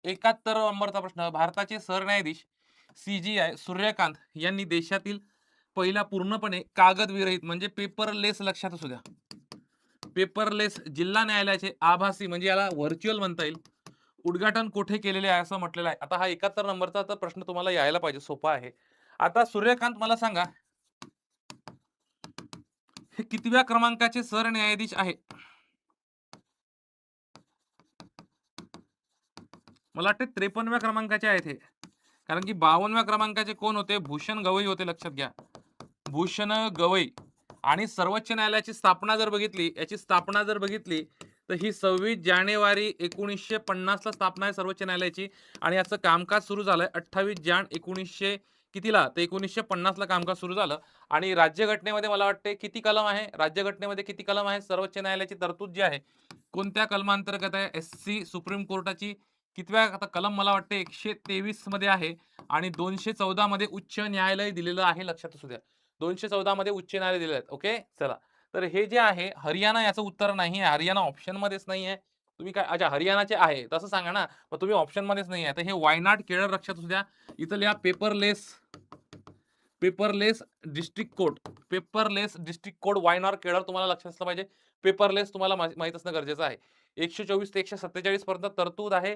71 नंबरचा प्रश्न. भारताचे सरन्यायाधीश CGI सूर्यकांत यांनी देशातील पहिला पूर्णपणे कागदविरहित म्हणजे पेपरलेस, लक्षात असू द्या, पेपरलेस जिल्हा न्यायालयाचे आभासी म्हणजे याला व्हर्च्युअल म्हणता येईल, उद्घाटन कुठे केलेले आहे असं म्हटलेलं आहे. आता हा 71 नंबरचा तर प्रश्न तुम्हाला यायला पाहिजे, सोपा आहे. आता सूर्यकांत मला सांगा, हे कितव्या क्रमांकाचे सरन्यायाधीश आहे? मला वाटते 53व्या क्रमांकाचे आहेत हे. कारण की 52व्या क्रमांकाचे कोण होते? भूषण गवई होते, लक्षात घ्या. भूषण गवई. आणि सर्वोच्च न्यायालयाची स्थापना जर बघितली, याची स्थापना जर बघितली, तर ही 26 जानेवारी 1950 ला स्थापना आहे सर्वोच्च न्यायालयाची आणि याचं कामकाज सुरू झालंय 28 जान 1900 कितीला? तर 1950 ला कामकाज सुरू झालं. आणि राज्यघटनेमध्ये मला वाटते किती कलम आहे? राज्यघटनेमध्ये किती कलम आहे? सर्वोच्च न्यायालयाची तरतूद जी आहे, कोणत्या कलमांतर्गत आहे? एससी सुप्रीम कोर्टाची कितव्या आता कलम मला वाटते 123 मध्ये आहे आणि 214 मध्ये उच्च न्यायालय दिलेलं आहे, लक्षात असू द्या. 214 मध्ये उच्च न्यायालय दिलेलं आहे. ओके, चला. तर हे जे आहे हरियाणा याचं उत्तर नाही आहे. हरियाणा ऑप्शन मध्येच नाही आहे. तुम्ही काय अच्छा हरियाणाचे आहे तसं सांगा ना. मग तुम्ही ऑप्शन मध्येच नाही आहे. तर हे वायनाड केरळ, लक्षात असू द्या. इथं लिहा paperless, paperless district court, paperless district court Wayanad Kerala तुम्हाला लक्षात असलं पाहिजे. पेपरलेस तुम्हाला माहीत असणं गरजेचं आहे. 124 ते 147 पर्यंत तरतूद आहे